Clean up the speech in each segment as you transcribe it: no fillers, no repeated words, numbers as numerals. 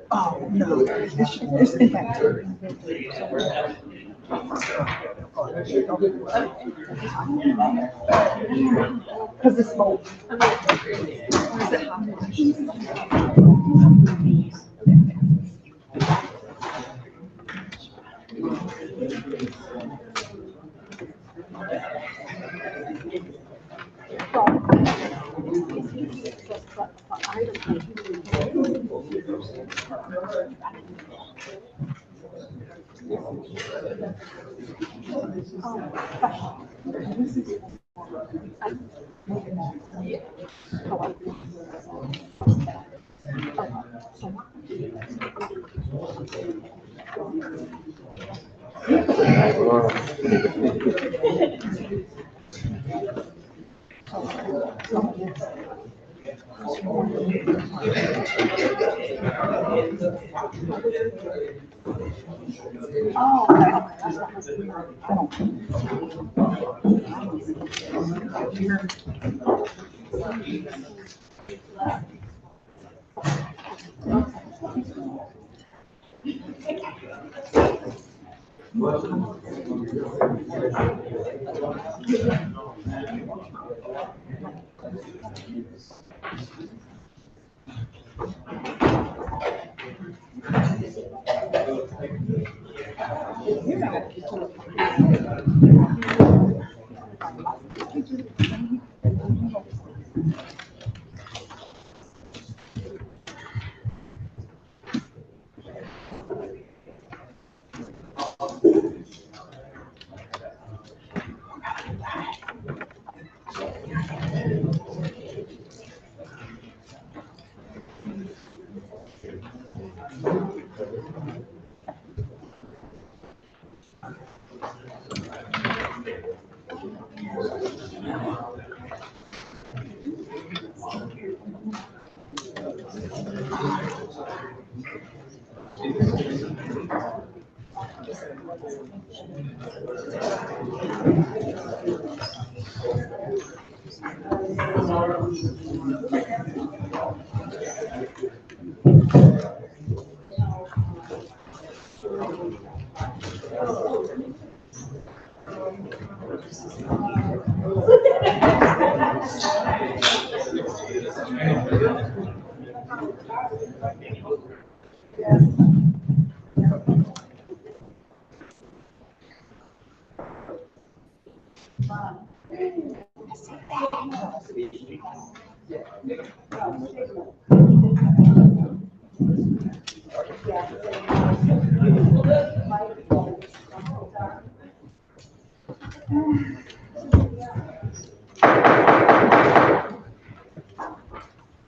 Oh, no, this in fact. Because it's both. Is it hot?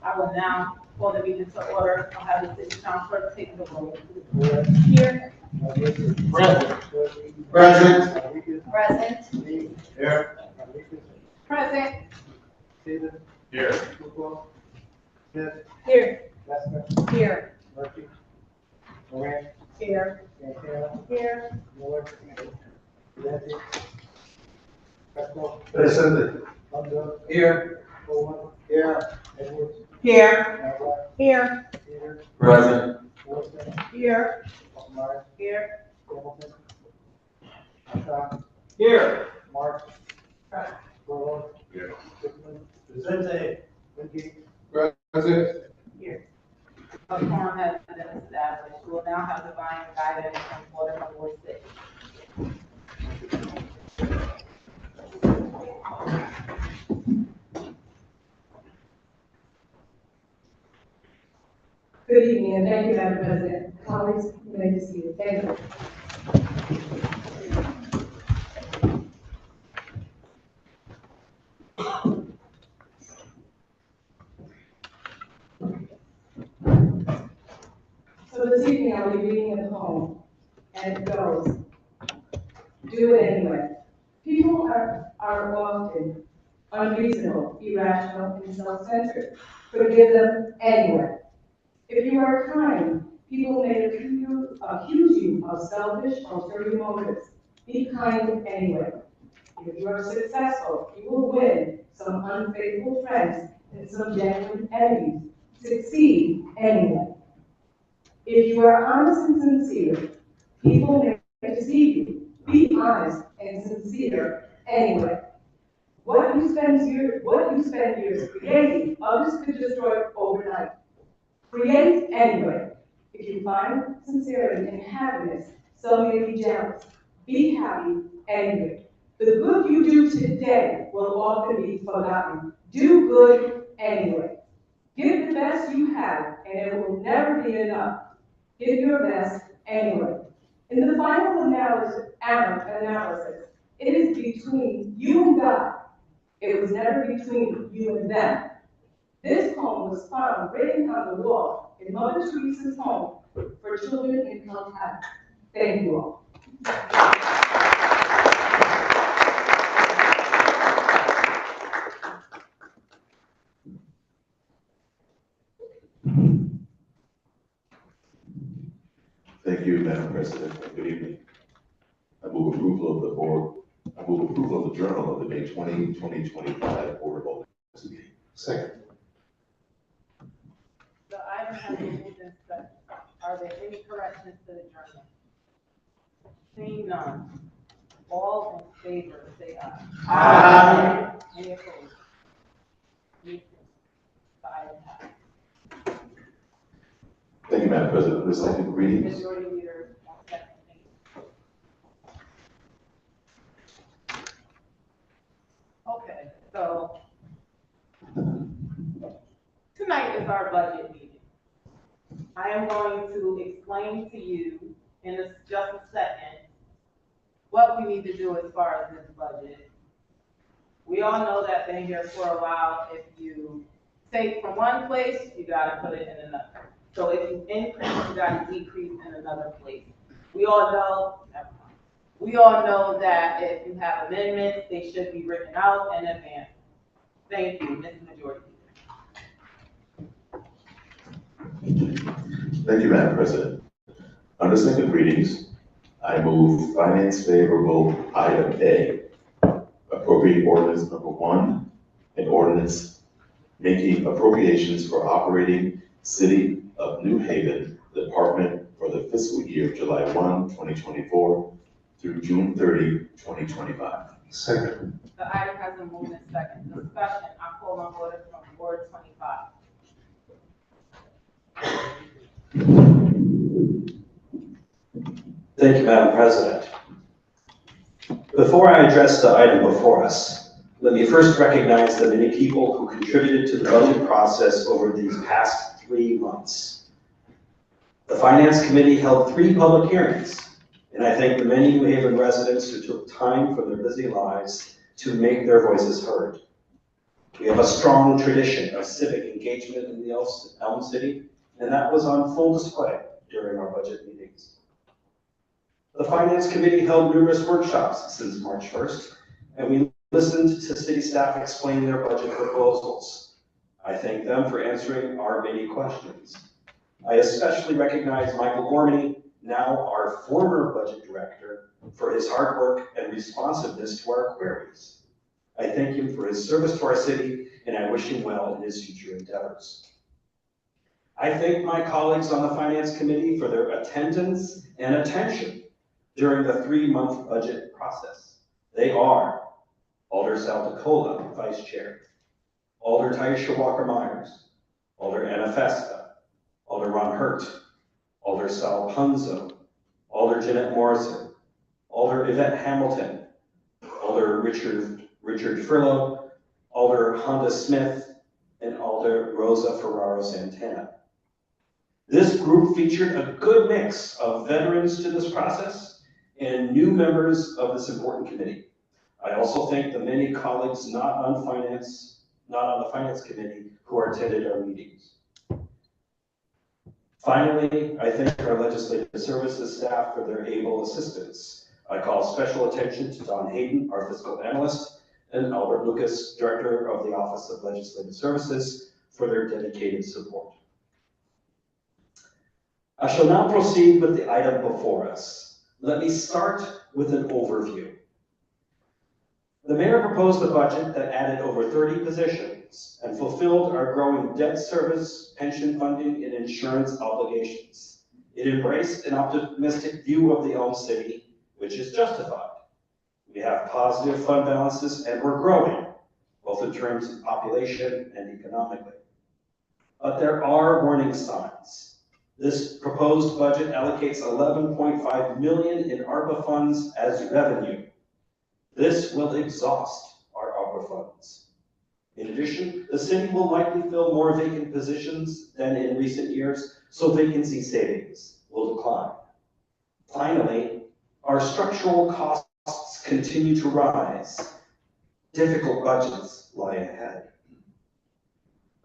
I will now call the meeting to order. I'll have the city council take the roll. Here. Present. Present. Present. Here. Present. Here. Here. Lester. Here. Murphy. Moran. Here. Santana. Here. Miller. Dempsey. Pestle. Present. Lundell. Here. Coleman. Here. Edwards. Here. Mazza. Here. Peter. Present. Wilson. Here. Myers. Here. Hamilton. Scott. Here. Mark. Paul. Here. Goodman. Presente. Winky. Present. Here. A quorum has been established. We will now have divine guidance from order number 6. Good evening, and thank you, Madam President. Colleagues, you may be seated. Thank you. So this evening, I'll be reading at home, and it goes, do it anyway. People are often unreasonable, irrational, and self-centered. Forgive them anyway. If you are kind, people may accuse you of selfish, ulterior motives. Be kind anyway. If you are successful, you will win some unfaithful friends and some genuine enemies. Succeed anyway. If you are honest and sincere, people may deceive you. Be honest and sincere anyway. What you spend years creating, others could destroy overnight. Create anyway. If you find sincerity and happiness, some may be jealous. Be happy anyway. The good you do today will often be forgotten. Do good anyway. Give the best you have, and it will never be enough. Give your best anyway. In the final analysis, it is between you and God. It was never between you and them. This poem was found written on the wall in Mother Teresa's home for children in Calcutta. Thank you all. Thank you, Madam President. Good evening. I move approval of the journal of the May 20, 2025 Board of Alders meeting. Second. The item has been moved and seconded. Are there any corrections to the journal? Seeing none. All in favor, say aye. Aye. Any opposed? The item passed. Thank you, Madam President. For the second reading. Majority leader, 1 second, please. Okay, so tonight is our budget meeting. I am going to explain to you in just a second what we need to do as far as this budget. We all know that been here for a while. If you take from one place, you gotta put it in another. So if you increase, you gotta decrease in another place. We all know that if you have amendments, they should be written out in advance. Thank you, Mrs. Majority Leader. Thank you, Madam President. Under second readings, I move finance favorable item A, appropriate ordinance number 1, an ordinance making appropriations for operating City of New Haven Department for the fiscal year July 1, 2024 through June 30, 2025. Second. The item has been moved and seconded. Discussion, I call on order from Ward 25. Thank you, Madam President. Before I address the item before us, let me first recognize the many people who contributed to the budget process over these past 3 months. The Finance Committee held 3 public hearings, and I thank the many New Haven residents who took time from their busy lives to make their voices heard. We have a strong tradition of civic engagement in the Elm City, and that was on full display during our budget meetings. The Finance Committee held numerous workshops since March 1st, and we listened to city staff explain their budget proposals. I thank them for answering our many questions. I especially recognize Michael Gormany, now our former budget director, for his hard work and responsiveness to our queries. I thank him for his service to our city, and I wish him well in his future endeavors. I thank my colleagues on the Finance Committee for their attendance and attention during the 3-month budget process. They are Alder Sal DeCola, Vice Chair. Alder Taisha Walker-Myers. Alder Anna Festa. Alder Ron Hurt. Alder Sal Punzo. Alder Jeanette Morrison. Alder Yvette Hamilton. Alder Richard Frillo. Alder Honda Smith. And Alder Rosa Ferraro Santana. This group featured a good mix of veterans to this process and new members of this important committee. I also thank the many colleagues not on the finance committee who attended our meetings. Finally, I thank our legislative services staff for their able assistance. I call special attention to Don Hayden, our fiscal analyst, and Albert Lucas, Director of the Office of Legislative Services, for their dedicated support. I shall now proceed with the item before us. Let me start with an overview. The mayor proposed a budget that added over 30 positions and fulfilled our growing debt service, pension funding, and insurance obligations. It embraced an optimistic view of the Elm City, which is justified. We have positive fund balances and we're growing, both in terms of population and economically. But there are warning signs. This proposed budget allocates $11.5 million in ARPA funds as revenue. This will exhaust our ARPA funds. In addition, the city will likely fill more vacant positions than in recent years, so vacancy savings will decline. Finally, our structural costs continue to rise. Difficult budgets lie ahead.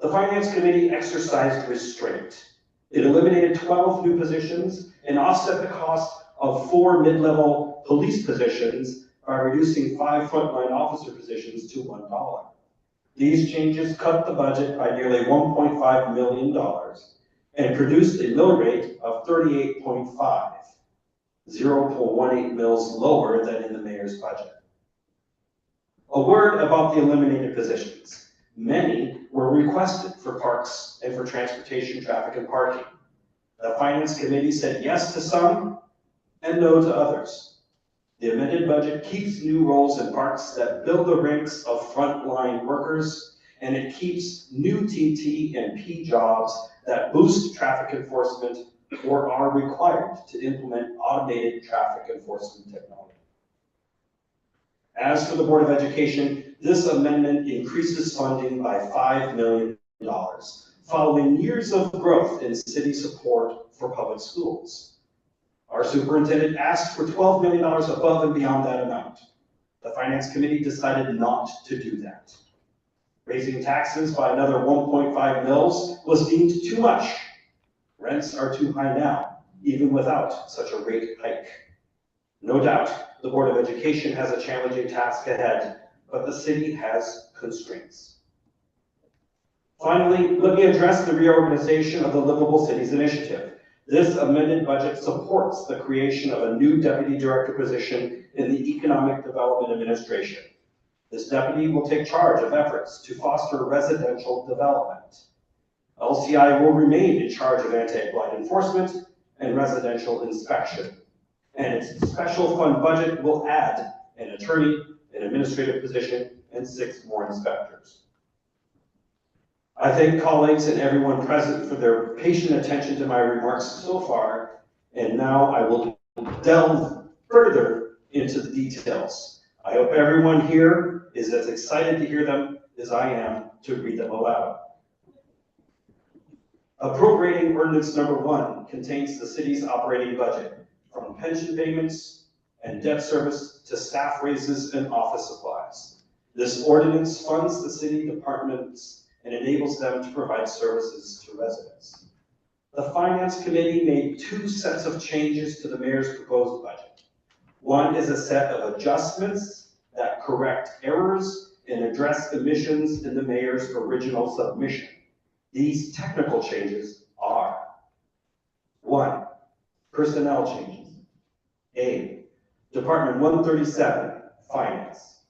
The Finance Committee exercised restraint. It eliminated 12 new positions and offset the cost of 4 mid-level police positions by reducing 5 frontline officer positions to $1. These changes cut the budget by nearly $1.5 million and produced a mill rate of 38.5, 0.18 mills lower than in the mayor's budget. A word about the eliminated positions. Many were requested for parks and for transportation, traffic, and parking. The Finance Committee said yes to some and no to others. The amended budget keeps new roles in parks that build the ranks of frontline workers, and it keeps new TT and P jobs that boost traffic enforcement or are required to implement automated traffic enforcement technology. As for the Board of Education, this amendment increases funding by $5 million, following years of growth in city support for public schools. Our superintendent asked for $12 million above and beyond that amount. The Finance Committee decided not to do that. Raising taxes by another 1.5 mils was deemed too much. Rents are too high now, even without such a rate hike. No doubt, the Board of Education has a challenging task ahead, but the city has constraints. Finally, let me address the reorganization of the Livable Cities Initiative. This amended budget supports the creation of a new deputy director position in the Economic Development Administration. This deputy will take charge of efforts to foster residential development. LCI will remain in charge of anti-blight enforcement and residential inspection. And its special fund budget will add an attorney, an administrative position, and 6 more inspectors. I thank colleagues and everyone present for their patient attention to my remarks so far, and now I will delve further into the details. I hope everyone here is as excited to hear them as I am to read them aloud. Appropriating ordinance number 1 contains the city's operating budget, from pension payments and debt service to staff raises and office supplies. This ordinance funds the city departments and enables them to provide services to residents. The Finance Committee made 2 sets of changes to the mayor's proposed budget. One is a set of adjustments that correct errors and address omissions in the mayor's original submission. These technical changes are: 1, personnel changes. A, Department 137, Finance.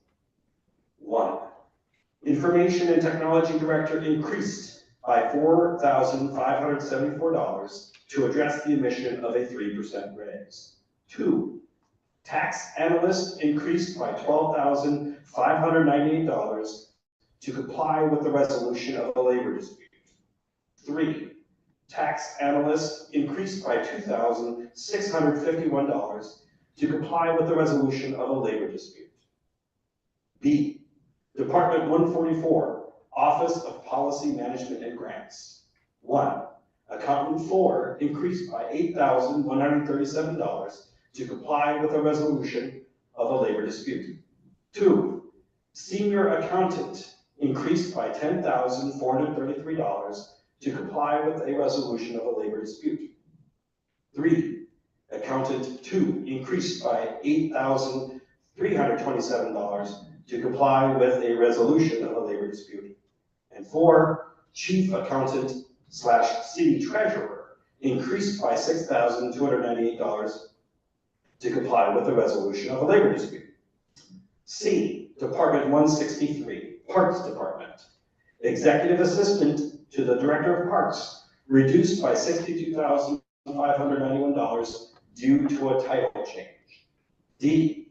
1, Information and Technology Director increased by $4,574 to address the omission of a 3% raise. 2, Tax analyst increased by $12,598 to comply with the resolution of a labor dispute. 3, tax analyst increased by $2,651 to comply with the resolution of a labor dispute. B, Department 144, Office of Policy Management and Grants. 1, Accountant 4 increased by $8,137 to comply with a resolution of a labor dispute. 2, Senior Accountant increased by $10,433 to comply with a resolution of a labor dispute. 3, Accountant 2 increased by $8,327 to comply with a resolution of a labor dispute. And 4, Chief Accountant / City Treasurer increased by $6,298 to comply with the resolution of a labor dispute. C, Department 163, Parks Department. Executive Assistant to the Director of Parks reduced by $62,591 due to a title change. D,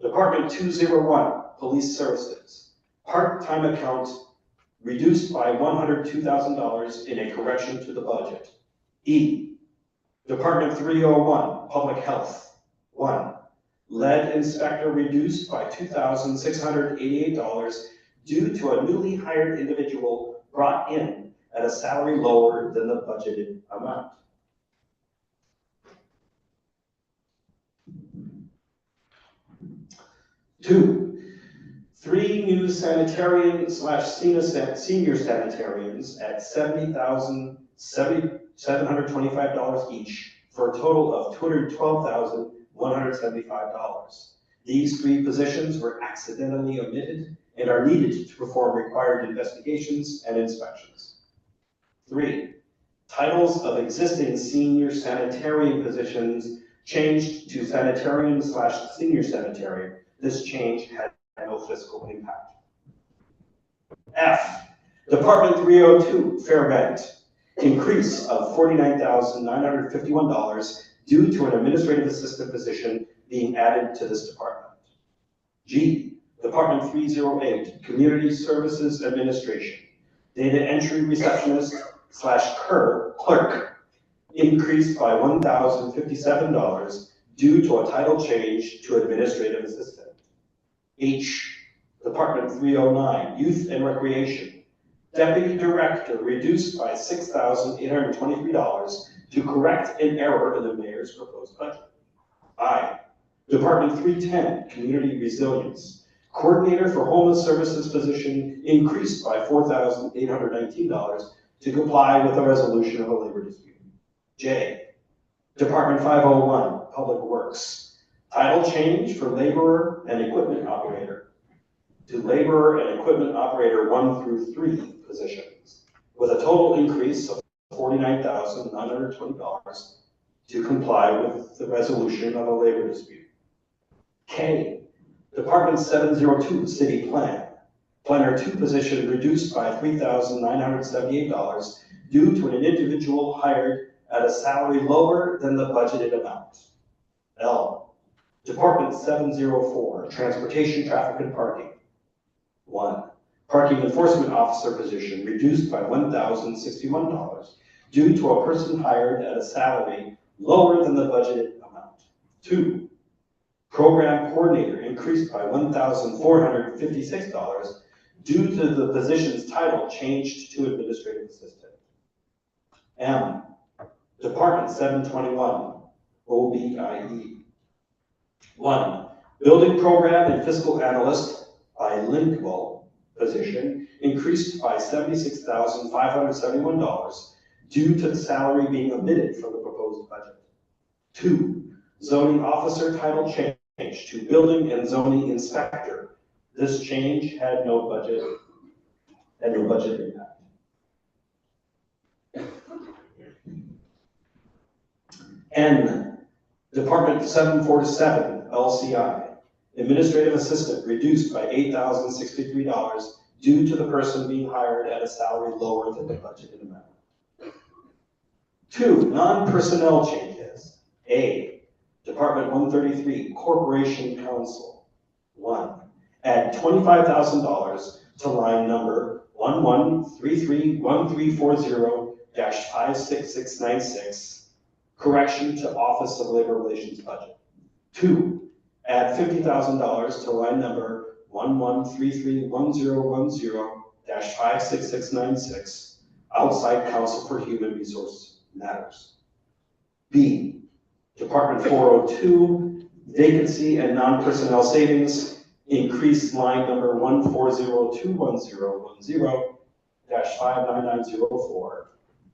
Department 201, Police Services. Part-time account reduced by $102,000 in a correction to the budget. E, Department 301, Public Health. 1, lead inspector reduced by $2,688 due to a newly hired individual brought in at a salary lower than the budgeted amount. Two, 3 new sanitarian / senior sanitarians at $70,725 each for a total of $212,175. These 3 positions were accidentally omitted and are needed to perform required investigations and inspections. 3, titles of existing senior sanitarian positions changed to sanitarian / senior sanitarian. This change had no fiscal impact. F, Department 302, Fair Rent, increase of $49,951 due to an administrative assistant position being added to this department. G, Department 308, Community Services Administration, data entry receptionist / clerk, increased by $1,057 due to a title change to administrative assistant. H, Department 309, Youth and Recreation, Deputy Director reduced by $6,823 to correct an error in the mayor's proposed budget. I, Department 310, Community Resilience, Coordinator for Homeless Services position increased by $4,819 to comply with a resolution of a labor dispute. J, Department 501, Public Works, title change for laborer and equipment operator to laborer and equipment operator 1 through 3 positions, with a total increase of $49,920 to comply with the resolution of a labor dispute. K, Department 702, City Plan, Planner 2 position reduced by $3,978 due to an individual hired at a salary lower than the budgeted amount. L, Department 704, Transportation, Traffic, and Parking. 1, Parking Enforcement Officer position reduced by $1,061 due to a person hired at a salary lower than the budgeted amount. 2, Program Coordinator increased by $1,456 due to the position's title changed to Administrative Assistant. M, Department 721, OBIE. 1, Building Program and Fiscal Analyst bilingual position increased by $76,571 due to the salary being omitted from the proposed budget. 2, Zoning Officer title change to Building and Zoning Inspector. This change had no budget impact. N, Department 747, LCI, Administrative Assistant reduced by $8,063 due to the person being hired at a salary lower than the budgeted amount. 2, non-personnel changes. A, Department 133, Corporation Counsel. 1, add $25,000 to line number 11331340-56696, correction to Office of Labor Relations budget. 2, add $50,000 to line number 11331010-56696, outside counsel for human resource matters. B, Department 402, vacancy and non-personnel savings, increase line number 140211010-59904,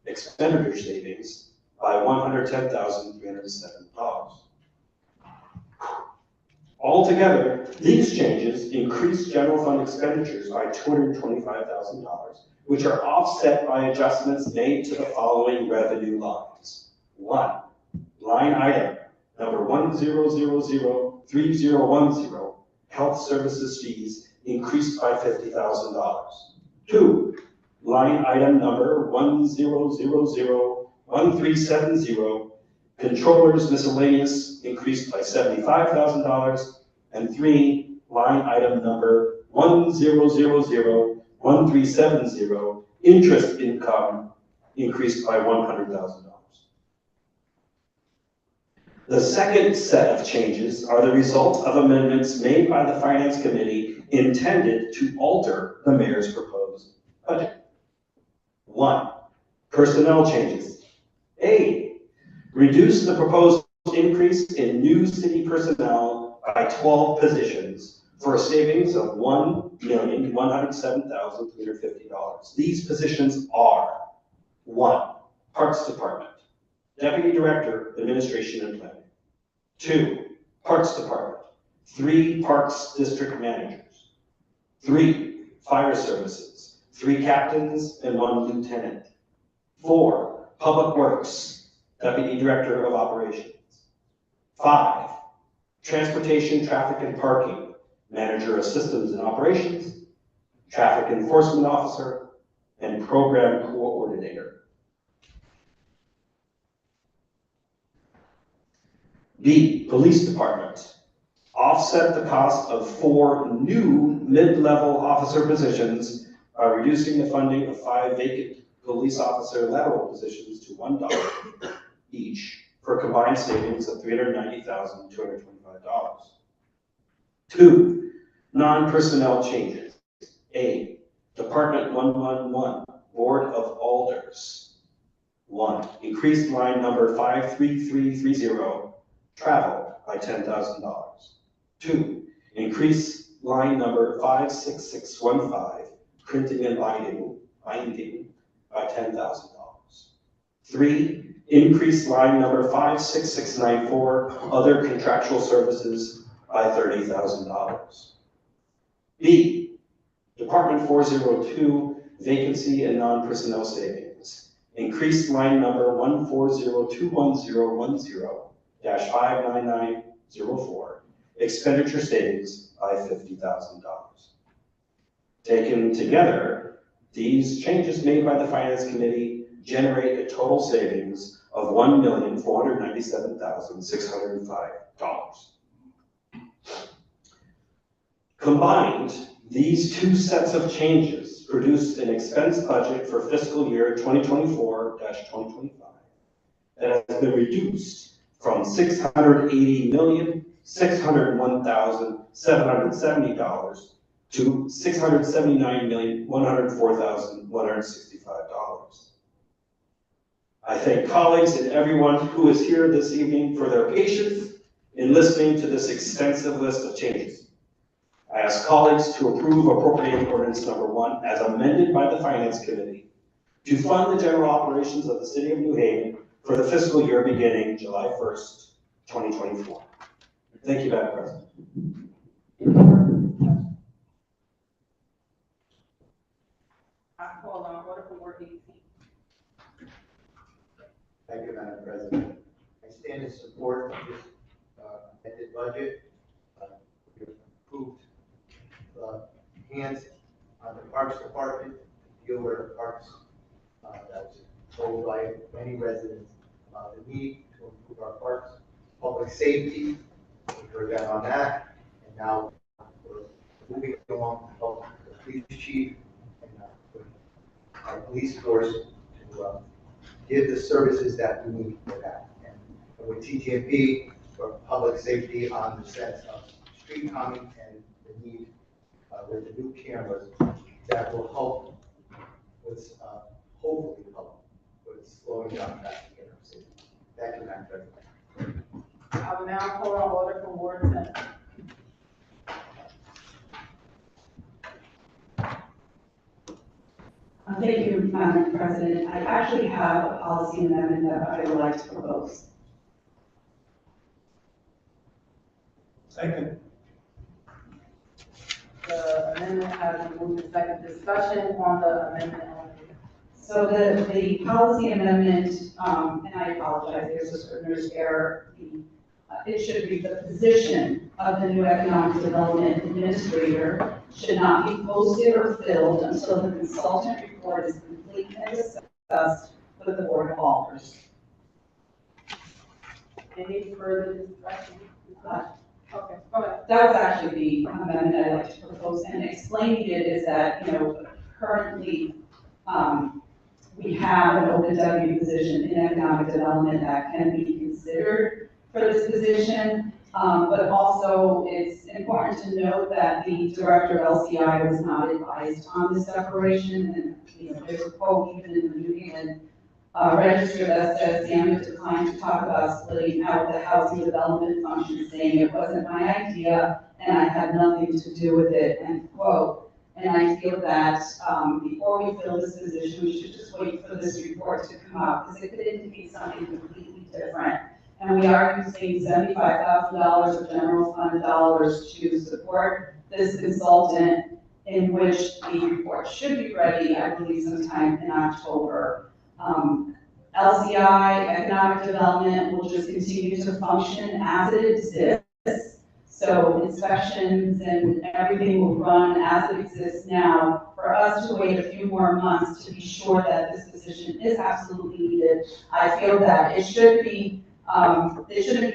expenditure savings by $110,307. Altogether, these changes increase general fund expenditures by $225,000, which are offset by adjustments made to the following revenue lines. 1, line item number 10003010, health services fees increased by $50,000. 2, line item number 10001370, controllers miscellaneous increased by $75,000. And 3, line item number 10001370, interest income increased by $100,000. The second set of changes are the result of amendments made by the Finance Committee intended to alter the mayor's proposed budget. 1, personnel changes. A, reduce the proposed increase in new city personnel by 12 positions for a savings of $1,107,350. These positions are: 1, Parks Department, Deputy Director, Administration and Planning. 2, Parks Department, 3 Parks District Managers. 3, Fire Services, 3 captains and 1 lieutenant. 4, Public Works, Deputy Director of Operations. 5, Transportation, Traffic and Parking, Manager of Systems and Operations, Traffic Enforcement Officer, and Program Coordinator. B, Police Department, offset the cost of 4 new mid-level officer positions by reducing the funding of 5 vacant police officer lateral positions to $1 each, for a combined savings of $390,225. 2, non-personnel changes. A, Department 111, Board of Alders. 1, increased line number 53330, travel by $10,000. 2, increase line number 56615, printing and binding by $10,000. 3, increase line number 56694, other contractual services by $30,000. B, Department 402, vacancy and non-personnel savings, increase line number 1402110-59904, expenditure savings by $50,000. Taken together, these changes made by the Finance Committee generate a total savings of $1,497,605. Combined, these 2 sets of changes produced an expense budget for fiscal year 2024-2025 that has been reduced from $680,601,770 to $679,104,165. I thank colleagues and everyone who is here this evening for their patience in listening to this extensive list of changes. I ask colleagues to approve appropriating ordinance number 1 as amended by the Finance Committee to fund the general operations of the City of New Haven for the fiscal year beginning July 1st, 2024. Thank you, Madam President. I call on order for Ward 18. Thank you, Madam President. I stand in support of this amended budget. We have approved hands on the Parks Department to deal with the parks that's told by many residents about the need to improve our parks. public safety, we heard that on that, and now we're moving along to help the police chief and our police force to give the services that we need for that. And with TGMP, for public safety on the sense of street calming and the need with the new cameras that will help with, hopefully help with slowing down traffic in our city. Thank you, Madam President. I will now call on order from Ward 10. Thank you, Madam President. I actually have a policy amendment that I would like to propose. Second. The amendment has been moved to second. Discussion on the amendment only. So the policy amendment, and I apologize, there's a scrivener's error. It should be the position of the new economic development administrator should not be posted or filled until the consultant report is complete and discussed with the board of Alders. Any further discussion? Okay, go ahead. That was actually the amendment I'd like to propose, and explaining it is that, currently, we have an OPW position in economic development that can be considered for this position, but also it's important to note that the director of LCI was not advised on this separation, and, there's a quote even in the New England Register that says Samuel declined to talk about splitting out the housing development function, saying it wasn't my idea and I had nothing to do with it, end quote. And I feel that before we fill this position, we should just wait for this report to come out, because it could indicate something completely different. And we are using $75,000 of general fund dollars to support this consultant, in which the report should be ready, I believe, sometime in October. LCI, economic development, will just continue to function as it exists. So inspections and everything will run as it exists now. For us to wait a few more months to be sure that this position is absolutely needed, I feel that it shouldn't be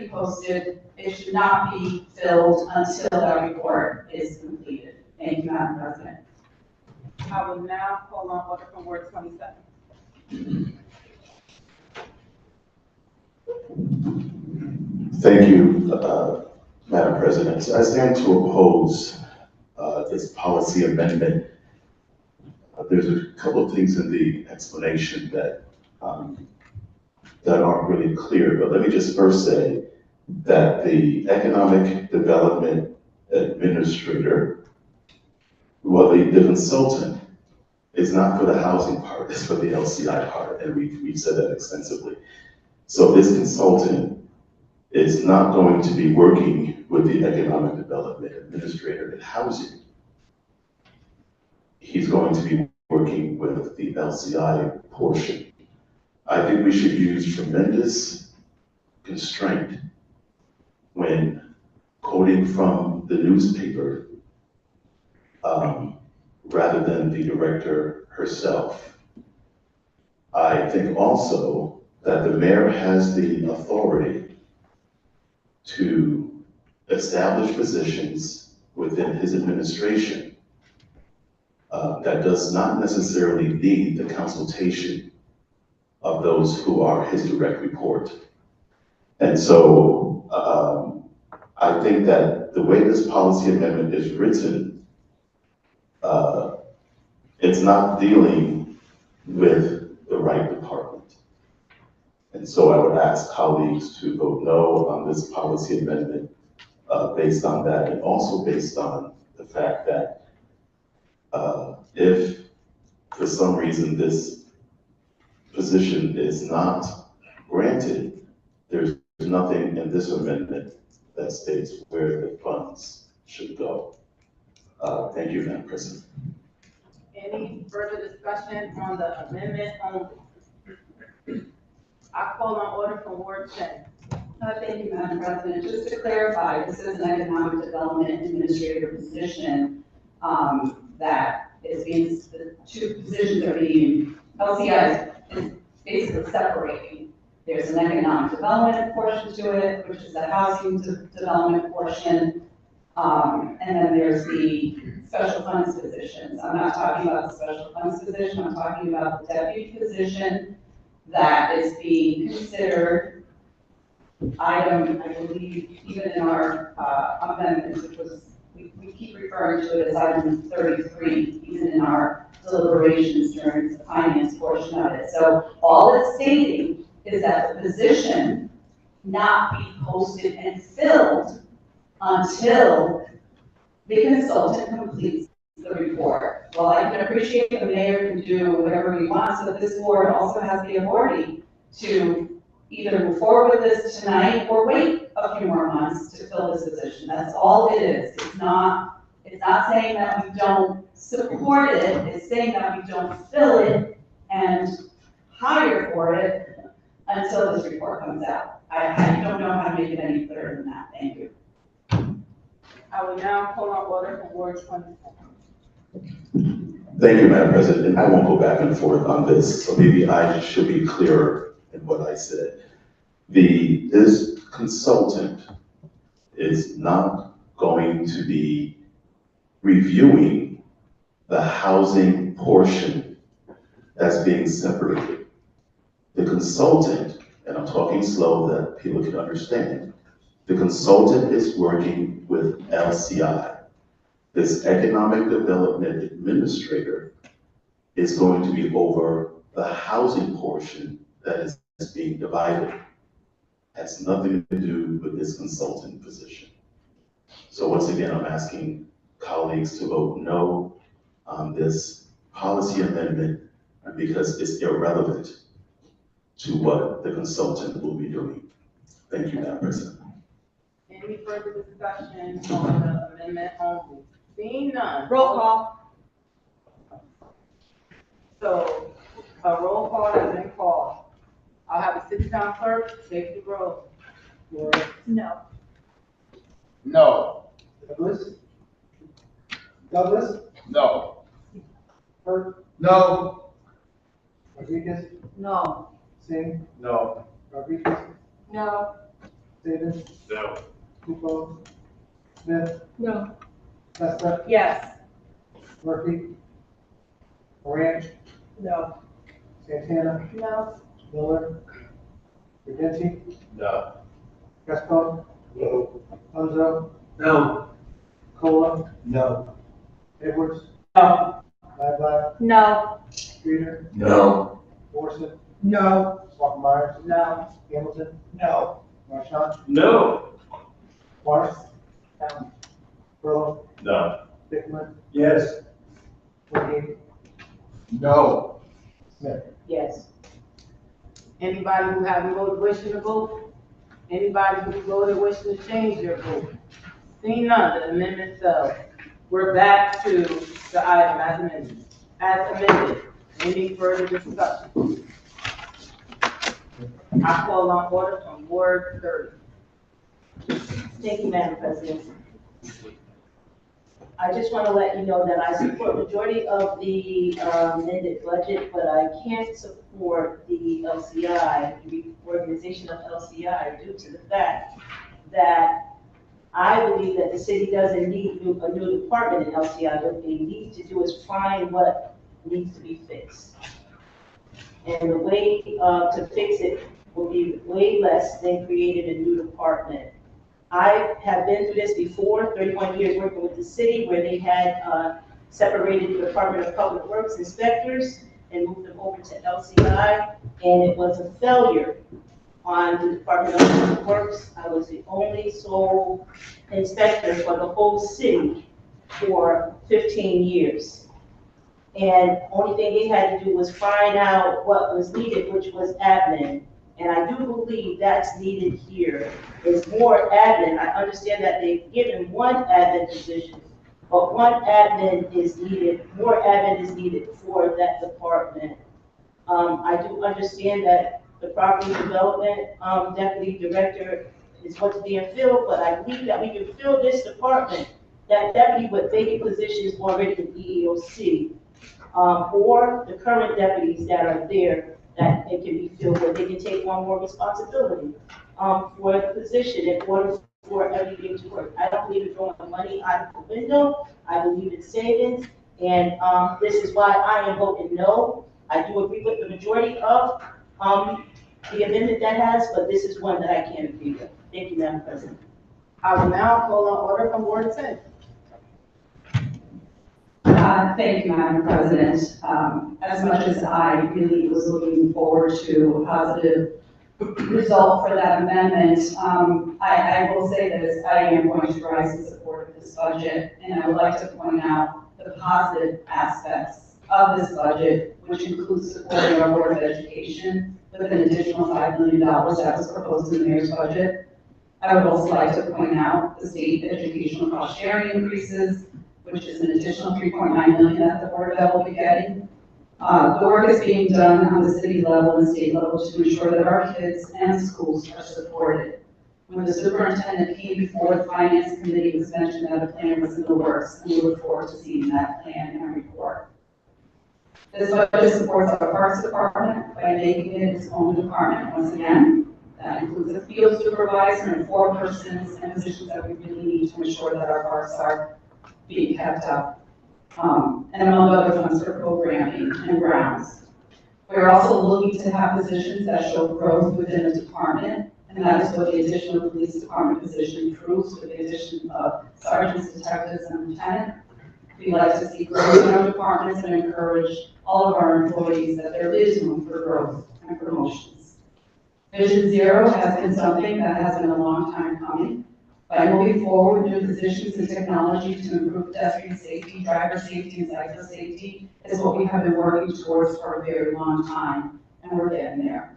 posted, it should not be filled until that report is completed. Thank you, Madam President. I will now call on order from Ward 27. Thank you, Madam President. I stand to oppose this policy amendment. There's a couple of things in the explanation that aren't really clear, but let me just first say that the economic development administrator, well, the consultant is not for the housing part, it's for the LCI part, and we've said that extensively. So this consultant is not going to be working with the economic development administrator in housing. He's going to be working with the LCI portion. I think we should use tremendous constraint when quoting from the newspaper rather than the director herself. I think also that the mayor has the authority to establish positions within his administration that does not necessarily need the consultation of those who are his direct report. And so I think that the way this policy amendment is written, it's not dealing with the right department. And so I would ask colleagues to vote no on this policy amendment based on that, and also based on the fact that if for some reason this position is not granted, there's nothing in this amendment that states where the funds should go. Thank you, Madam President. Any further discussion on the amendment only? I call on order from Ward 10. Thank you, Madam President. Just to clarify, this is an economic development administrator position that is being, the two positions are being, LCI is basically separating There's an economic development portion to it, which is the housing development portion. And then there's the special funds positions. I'm not talking about the special funds position, I'm talking about the deputy position that is being considered item, I believe, even in our amendments, which was, we keep referring to it as item 33, even in our deliberations during the finance portion of it. So all it's stating is that the position not be posted and filled until the consultant completes the report. Well, I can appreciate the mayor can do whatever he wants, but this board also has the authority to either move forward with this tonight or wait a few more months to fill this position. That's all it is. It's not saying that we don't support it, it's saying that we don't fill it and hire for it until this report comes out. I don't know how to make it any clearer than that. Thank you. I will now call on order from Ward 24. Thank you, Madam President. And I won't go back and forth on this, so maybe I should be clearer in what I said. This consultant is not going to be reviewing the housing portion that's being separated. The consultant, and I'm talking slow that people can understand, the consultant is working with LCI. This economic development administrator is going to be over the housing portion that is being divided. Has nothing to do with this consultant position. So once again, I'm asking colleagues to vote no on this policy amendment because it's irrelevant to what the consultant will be doing. Thank you, Madam President. Any further discussion on the amendment only? Seeing none. Roll call. So a roll call has been called. I'll have the city town clerk take the roll. No. No. Douglas? Douglas? No. Burke? No. Rodriguez? No. Singh? No. Rodriguez? No. Davis? No. Lupo? Smith? No. Testa? Yes. Murphy? Moran? No. Santana? No. Miller? Videnci? No. Gaston? No. Punzo? No. Cola? No. Edwards? No. Lively? No. Streeter? No. Morrison? No. Walker Myers? No. Hamilton? No. Marchand? No. Marsh? No. Burlow? No. Bickman? Yes. Whitney? No. Smith? Yes. Anybody who haven't voted wishing to vote? Anybody who voted wishing to change their vote? Seeing none, the amendment fails. We're back to the item as amended. Any further discussion? I call on order from Ward 30. Thank you, Madam President. I just want to let you know that I support majority of the amended budget, but I can't support the LCI, the reorganization of LCI, due to the fact that I believe that the city doesn't need a new department in LCI. What they need to do is find what needs to be fixed. And the way to fix it will be way less than creating a new department. I have been through this before, 31 years working with the city, where they had separated the Department of Public Works inspectors and moved them over to LCI, and it was a failure on the Department of Public Works. I was the only sole inspector for the whole city for 15 years. And only thing they had to do was find out what was needed, which was admin. And I do believe that's needed here, is more admin. I understand that they've given one admin position, but one admin is needed, more admin is needed for that department. I do understand that the property development deputy director is what's being filled, but I believe that we can fill this department, that deputy with vacant positions already in EEOC, or the current deputies that are there that they can be filled, that they can take on more responsibility, for the position in order for everything to work. I don't believe in throwing the money out of the window. I believe in savings, and, this is why I am voting no. I do agree with the majority of, the amendment that has, but this is one that I can't agree with. Thank you, Madam President. I will now call on order from Ward 10. Thank you, Madam President. As much as I really was looking forward to a positive result for that amendment, I will say this, I am going to rise in support of this budget, and I would like to point out the positive aspects of this budget, which includes supporting our Board of Education with an additional $5 million that was proposed in the mayor's budget. I would also like to point out the state educational cost sharing increases, which is an additional $3.9 million that the Board of Ed will be getting. The work is being done on the city level and state level to ensure that our kids and schools are supported. When the superintendent came before the finance committee, it was mentioned that a plan was in the works, and we look forward to seeing that plan and report. This budget supports our Parks Department by making it its own department once again. That includes a field supervisor and 4 persons and positions that we really need to ensure that our parks are being kept up. And among other funds for programming and grounds. We're also looking to have positions that show growth within the department, and that is what the additional police department position proves with the addition of sergeants, detectives, and lieutenant. We like to see growth in our departments and encourage all of our employees that there is room for growth and promotions. Vision Zero has been something that has been a long time coming. By moving forward with new positions and technology to improve pedestrian safety, driver safety, and cyclist safety is what we have been working towards for a very long time, and we're getting there.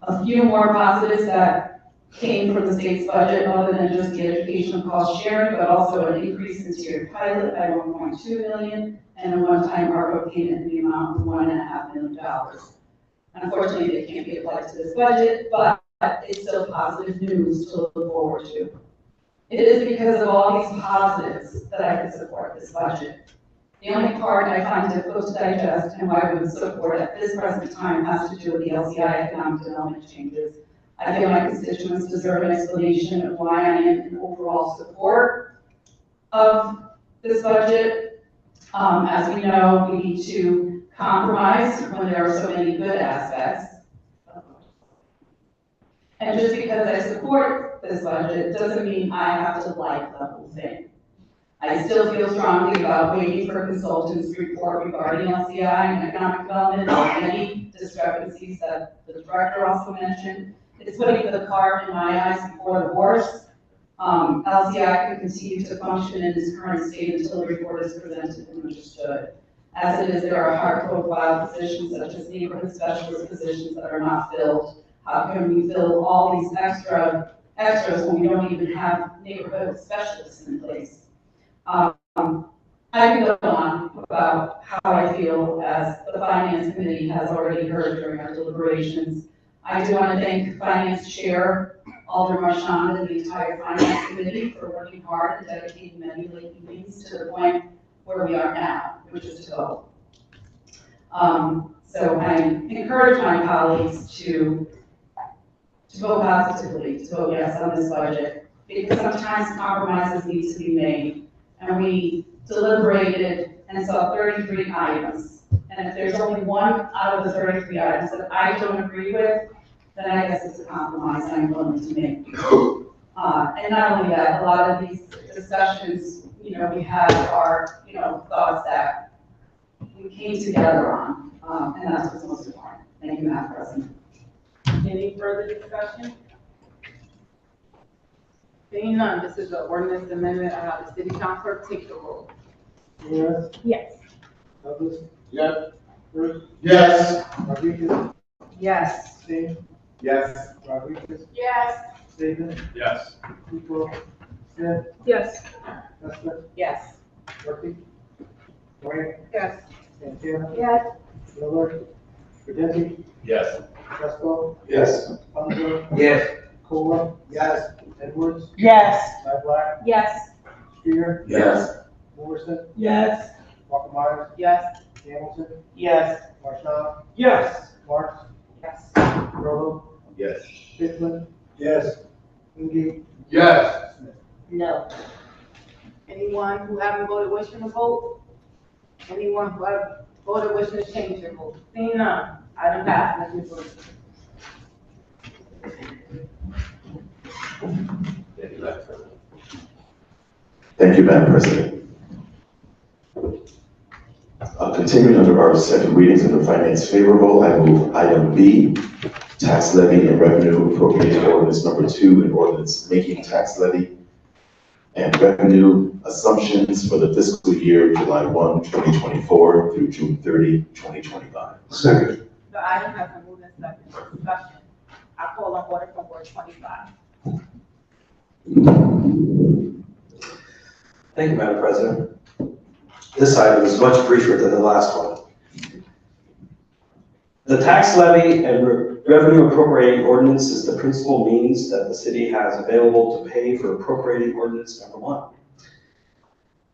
A few more positives that came from the state's budget, other than just the educational cost sharing, but also an increase in tiered pilot by $1.2 million and a one-time ARPA payment in the amount of $1.5 million. Unfortunately, they can't be applied to this budget, but it's still positive news to look forward to. It is because of all these positives that I can support this budget. The only part I find difficult to digest and why we would support at this present time has to do with the LCI economic development changes. I feel my constituents deserve an explanation of why I am in overall support of this budget. As we know, we need to compromise when there are so many good aspects. And just because I support this budget doesn't mean I have to like the whole thing. I still feel strongly about waiting for consultants' report regarding LCI and economic development and any discrepancies that the director also mentioned. It's putting the cart in my eyes before the horse. LCI can continue to function in its current state until the report is presented and understood. As it is, there are high-profile positions such as neighborhood specialist positions that are not filled. How can we fill all these extras when we don't even have neighborhood specialists in place? I can go on about how I feel as the Finance Committee has already heard during our deliberations. I do want to thank Finance Chair Alder Marchand and the entire Finance Committee for working hard and dedicating many late evenings to the point where we are now, which is to vote. So I encourage my colleagues to vote positively, to vote yes on this budget, because sometimes compromises need to be made. And we deliberated and saw 33 items. And if there's only one out of the 33 items that I don't agree with, then I guess it's a compromise I'm willing to make. And not only that, a lot of these discussions, we had our, thoughts that we came together on, and that's what's most important. Thank you, Madam President. Any further discussion? Seeing none, this is an ordinance amendment. I have the city council take the roll. Rivera, Yes. Douglas, Yes. Bruce, Yes. Rodriguez, Yes. Singh, Yes. Rodriguez, Yes. Saban, Yes. Kiko, Smith, Yes. Hester, Yes. Murphy, White, Yes. Santana, Yes. Miller, Vidansky, Yes. Fresco, Yes. Palmer, Yes. Kola, Yes. Edwards, Yes. Black, Yes. Streeter, Yes. Morrison, Yes. Walker Myers, Yes. Hamilton, Yes. Marshall, Yes. Yes. Bickman, Yes. Wingate, Yes. No. Anyone who haven't voted wishing to vote? Anyone who have voted wishing to change their vote? Seeing none, item passes. Ms. Williams. Thank you, Madam President. Continuing under our second readings under finance favorable, I move item B, tax levy and revenue appropriation ordinance number 2, and ordinance making tax levy and revenue assumptions for the fiscal year July 1, 2024 through June 30, 2025. Second. The item has been moved in second. Discussion. I call on order from Ward 25. Thank you, Madam President. This item is much briefer than the last one. The tax levy and revenue appropriating ordinance is the principal means that the city has available to pay for appropriating ordinance number 1.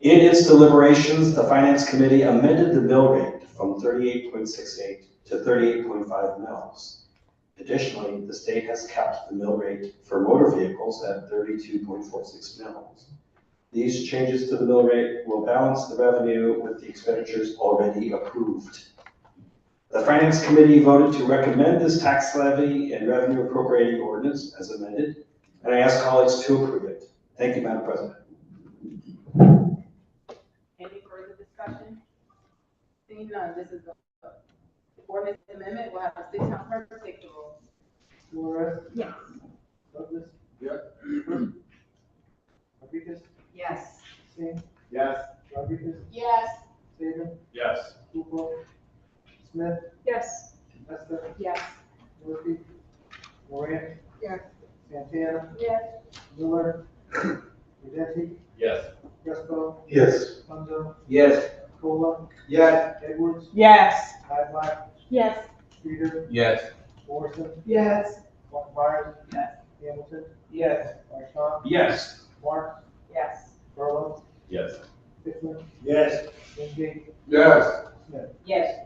In its deliberations, the Finance Committee amended the mill rate from 38.68 to 38.5 mils. Additionally, the state has kept the mill rate for motor vehicles at 32.46 mils. These changes to the mill rate will balance the revenue with the expenditures already approved. The Finance Committee voted to recommend this tax levy and revenue appropriating ordinance as amended, and I ask colleagues to approve it. Thank you, Madam President. Any further discussion? Seeing none, this is the ordinance amendment. We'll have a six-time clerk take the roll. Flores, Yes. Douglas. Yes. Rodriguez, Yes. Singh, Yes. Rodriguez, Yes. Saban, Yes. Kukrow, Smith, Yes. Lester, Yes. Murphy, Moran. Yes. Santana, Yes. Miller, Vidanti, Yes. Fresco, Yes. Punzo, Yes. Cola, Yes. Edwards, Yes. Adlai, Yes. Streeter, Yes. Morrison, Yes. Myers, Yes. Hamilton, Yes. Marshall, Yes. Mark, Yes. Barlow, Yes. Bickman, Yes. Wingate, Yes. Smith. Yes.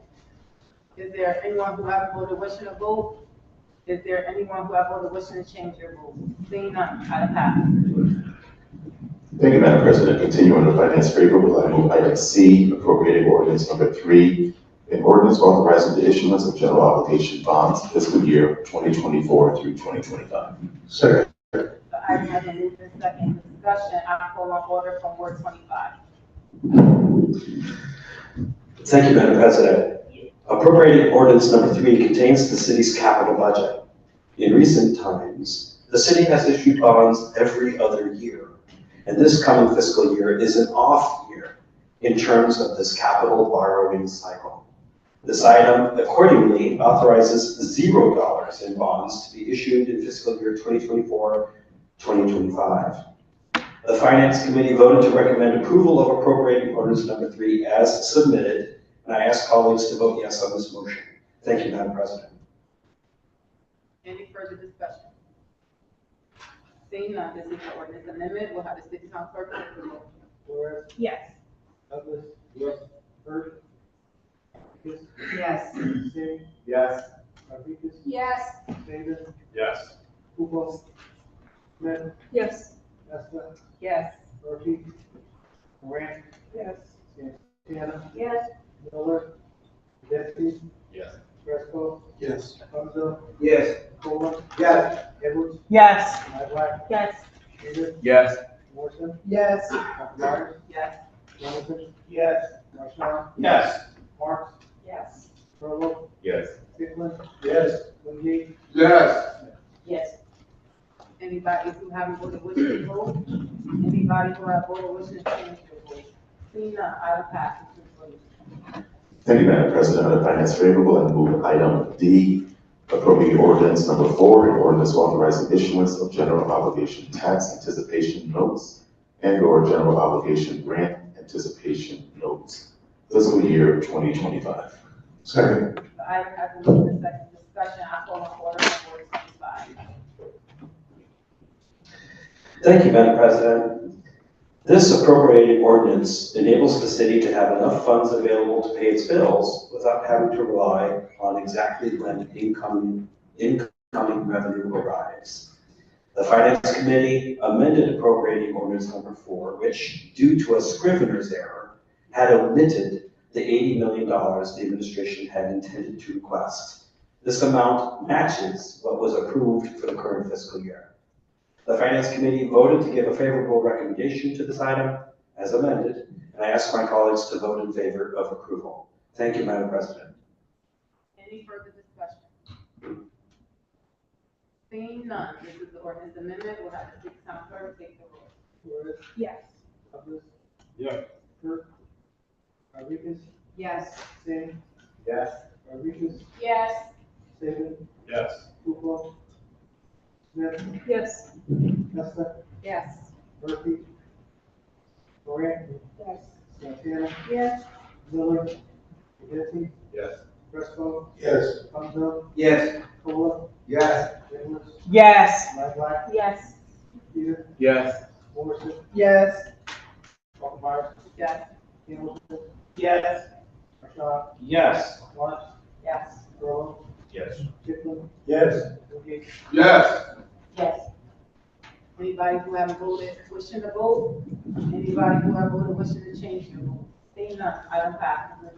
Is there anyone who haven't voted wishing to vote? Is there anyone who have voted wishing to change their vote? Seeing none, item passes. Thank you, Madam President. Continuing under finance favorable, I move item C, appropriating ordinance number 3, an ordinance authorizing the issuance of general obligation bonds fiscal year 2024 through 2025. Second. The item has been moved in second. Discussion, I call on order from Ward 25. Thank you, Madam President. Appropriating ordinance number 3 contains the city's capital budget. In recent times, the city has issued bonds every other year, and this coming fiscal year is an off year in terms of this capital borrowing cycle. This item accordingly authorizes $0 in bonds to be issued in fiscal year 2024-2025. The Finance Committee voted to recommend approval of appropriating ordinance number 3 as submitted, and I ask colleagues to vote yes on this motion. Thank you, Madam President. Any further discussion? Seeing none, this is the ordinance amendment. We'll have the six-time clerk take the roll. Flores, Yes. Douglas. Yes. Burt. Rodriguez, Yes. Singh, Yes. Rodriguez, Yes. Saban, Yes. Kukrow, Smith, Yes. Lester, Yes. Murphy, Moran, Yes. Santana, Yes. Miller, Vidanti, Yes. Fresco, Yes. Punzo, Yes. Cola, Yes. Edwards, Yes. Adlai, Yes. Streeter, Yes. Morrison, Yes. Myers, Yes. Hamilton, Yes. Marshall, Yes. Mark, Yes. Barlow, Yes. Bickman, Yes. Wingate, Yes. Yes. Anybody who haven't voted wishing to vote? Anybody who have voted wishing to change their vote? Seeing none, item passes. Ms. Williams. Thank you, Madam President. Under finance favorable, I move item D, appropriate ordinance number 4, an ordinance authorizing issuance of general obligation tax anticipation notes and/or general obligation grant anticipation notes, fiscal year 2025. Second. The item has been moved in second. Discussion, I call on order from Ward 25. Thank you, Madam President. This appropriating ordinance enables the city to have enough funds available to pay its bills without having to rely on exactly when incoming incoming revenue arrives. The Finance Committee amended appropriating ordinance number 4, which, due to a scrivener's error, had omitted the $80 million the administration had intended to request. This amount matches what was approved for the current fiscal year. The Finance Committee voted to give a favorable recommendation to this item as amended, and I ask my colleagues to vote in favor of approval. Thank you, Madam President. Any further discussion? Seeing none, this is the ordinance amendment, we'll have the sixth town clerk take the roll. Flores, Yes. Alders. Yes. Kurt. Rodriguez, Yes. Singh, Yes. Rodriguez, Yes. Saban, Yes. Kukrow, Smith, Yes. Testa, Yes. Murphy, Moran, Yes. Santana, Yes. Miller, Genesee, Yes. Fresco, Yes. Punzo, Yes. Kola, Yes. Edwards, Yes. Lightline, Yes. Peter, Yes. Morrison, Yes. Albemarle, Yes. Hamilton, Yes. Rashawn, Yes. March, Yes. Earl, Yes. Kipling, Yes. Wingate, Yes. Yes. Anybody who haven't voted wishing to vote? Anybody who haven't voted wishing to change your vote? Seeing none, item passes.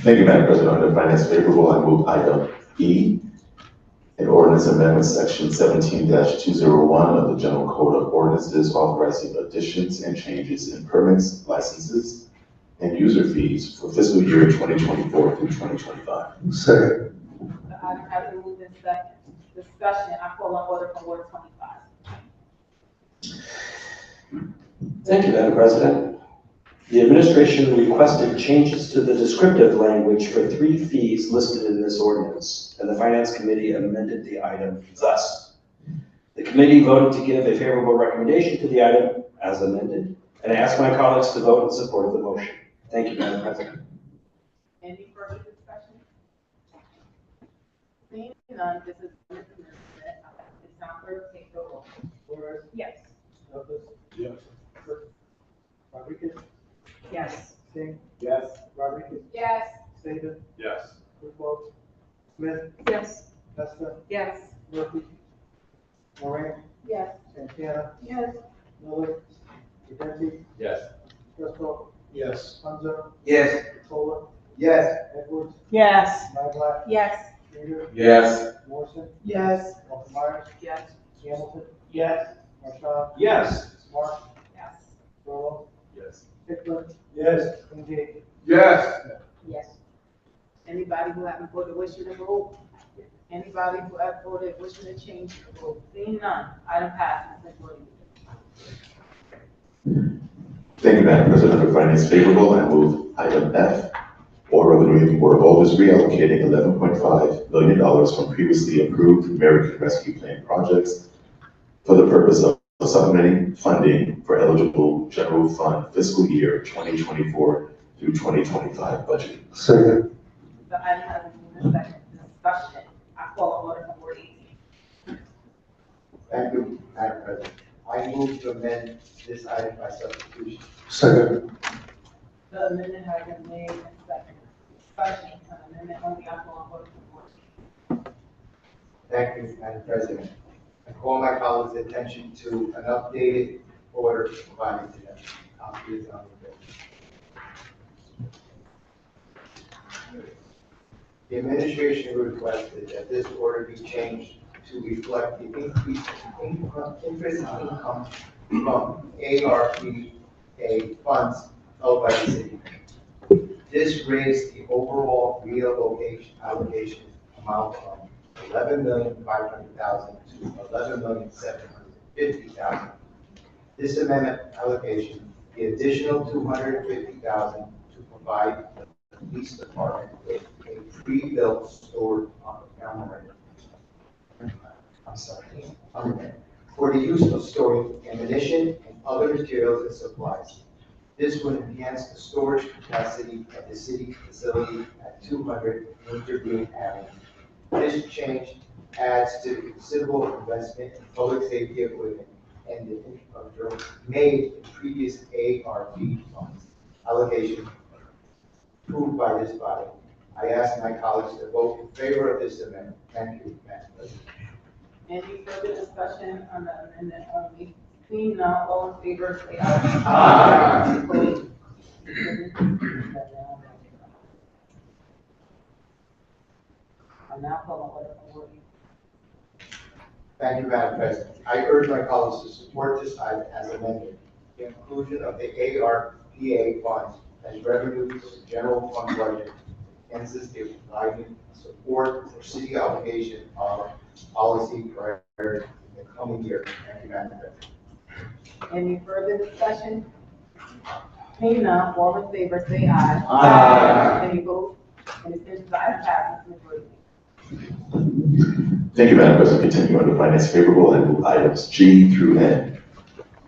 Thank you, Madam President. Under Finance favorable, I move item E, an ordinance amendment section 17-201 of the General Code of Ordinances authorizing additions and changes in permits, licenses, and user fees for fiscal year 2024 through 2025. Second. The item has been moved in second. Discussion, I call on order from Ward 25. Thank you, Madam President. The administration requested changes to the descriptive language for 3 fees listed in this ordinance, and the Finance Committee amended the item thus. The committee voted to give a favorable recommendation to the item as amended, and I ask my colleagues to vote in support of the motion. Thank you, Madam President. Any further discussion? Seeing none, this is the amendment. It's time for take the roll. Flores, Yes. Alders, Yes. Kurt, Rodriguez, Yes. Singh, Yes. Rodriguez, Yes. Saban, Yes. Kukrow, Smith, Yes. Testa, Yes. Murphy, Moran, Yes. Santana, Yes. Miller, Genesee, Yes. Fresco, Yes. Punzo, Yes. Kola, Yes. Edwards, Yes. Lightline, Yes. Peter, Yes. Morrison, Yes. Albemarle, Yes. Hamilton, Yes. Rashawn, Yes. March, Yes. Earl, Yes. Kipling, Yes. Wingate, Yes. Yes. Anybody who haven't voted wishing to vote? Anybody who has voted wishing to change their vote? Seeing none, item passes. Thank you, Madam President. Under Finance favorable, I move item F, order of the Board of Alders reallocating $11.5 million from previously approved American Rescue Plan projects for the purpose of supplementing funding for eligible general fund fiscal year 2024 through 2025 budget. Second. The item has been moved in second. Discussion, I call on order from Ward 18. Thank you, Madam President. I move to amend this item by substitution. Second. The amendment has been made and seconded. Discussion, on amendment only, I call on order from Ward. Thank you, Madam President. I call my colleagues' attention to an updated order provided to them. Copy is on the bill. The administration requested that this order be changed to reflect the increased interest income from ARPA funds held by the city. This raised the overall reallocation allocation amount from $11,500,000 to $11,750,000. This amendment allocation, the additional $250,000 to provide the police department with a pre-built storage armory. For the use of storing ammunition and other materials and supplies. This would enhance the storage capacity at the city facility at 200 Wintergreen Avenue. This change adds to the considerable investment in public safety equipment and the infrastructure made in previous ARP funds allocation approved by this body. I ask my colleagues to vote in favor of this amendment. Thank you, Madam President. Any further discussion on the amendment only? Seeing none, all in favor, say aye. Aye. Opposed? I'm now calling order for working. Thank you, Madam President. I urge my colleagues to support this item as amended. The inclusion of the ARPA funds as revenue to the general fund budget enhances the providing support for city obligation of policy priorities in the coming year. Thank you, Madam President. Any further discussion? Seeing none, all in favor, say aye. Aye. Any opposed? Any abstentions? The item passes majority. Thank you, Madam President. Continue under finance favorable and move items G through N.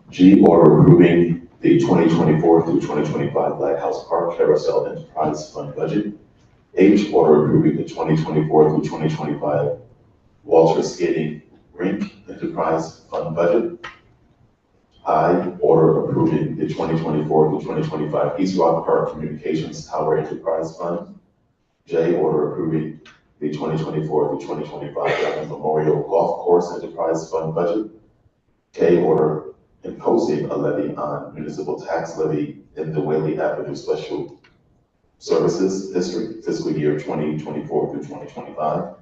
G, order approving the 2024 through 2025 Lighthouse Park Carousel Enterprise Fund budget. H, order approving the 2024 through 2025 Walter Skating Rink Enterprise Fund budget. I, order approving the 2024 through 2025 East Rock Park Communications Tower Enterprise Fund. J, order approving the 2024 through 2025 Diamond Memorial Golf Course Enterprise Fund budget. K, order imposing a levy on municipal tax levy in the Whaley Avenue Special Services District fiscal year 2024 through 2025.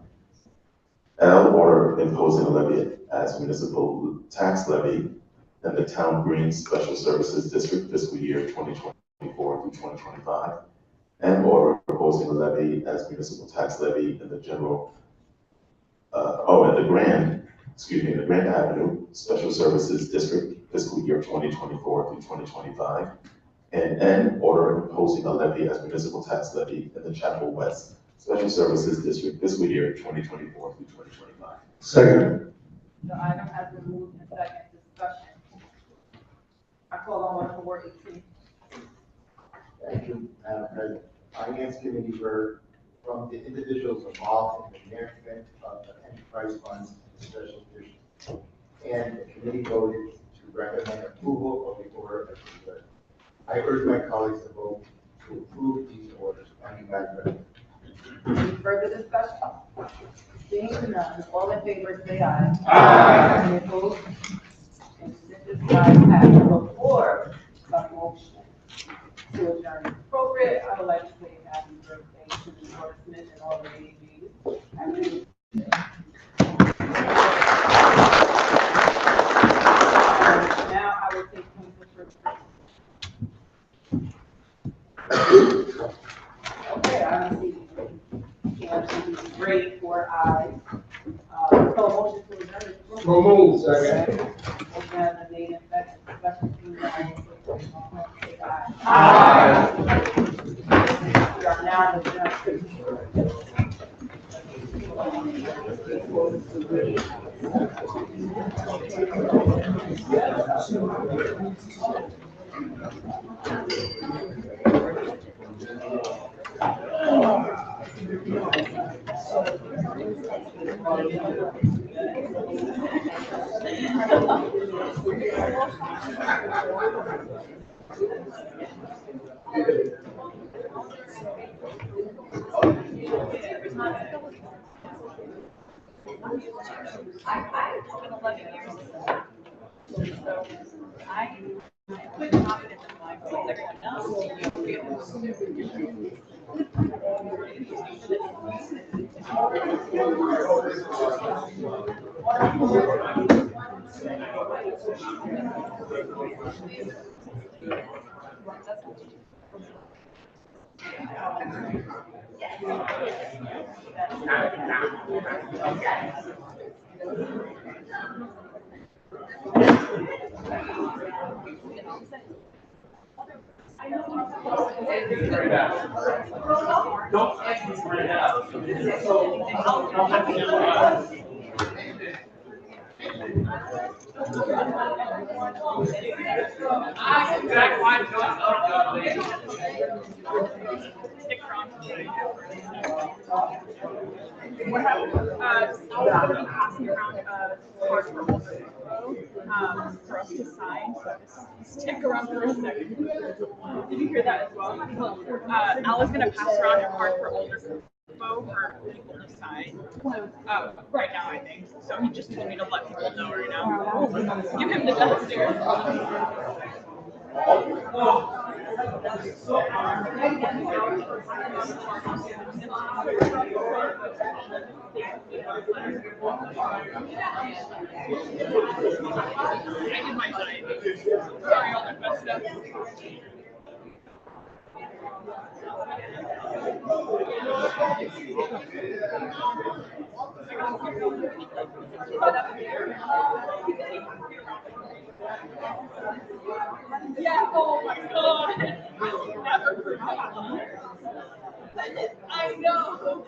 L, order imposing a levy as municipal tax levy in the Town Green Special Services District fiscal year 2024 through 2025. And order proposing a levy as municipal tax levy in the in the Grand Avenue Special Services District fiscal year 2024 through 2025. And N, order imposing a levy as municipal tax levy in the Chapel West Special Services District fiscal year 2024 through 2025. Second. The item has been moved and second discussion. I call on order for work 18. Thank you, Madam President. Finance Committee heard from the individuals involved in the management of the enterprise funds and special districts. And the committee voted to recommend approval of the order as presented. I urge my colleagues to vote to approve these orders. Thank you, Madam President. Any further discussion? Seeing none, all in favor, say aye. Aye. Any opposed? And this item passes. Before the motion to adjourn is appropriate, I would like to say happy birthday to the Lord Smith and all the babies. Happy now I will take him to first. Okay, I don't see. Great for eyes. So motion to adjourn is approved. So moved. Second. Motion has been made and seconded. Discussion to adjourn. Aye. We are now adjourned. I'll be passing around cards for Alders. to sign, so just stick around for a second. Did you hear that as well? Al is gonna pass around your card for Alders info for people to sign. Right now, I think. So he just told me to let people know right now. Give him the downstairs. I did my diet. Sorry, all that messed up. Yeah, oh my god. I know.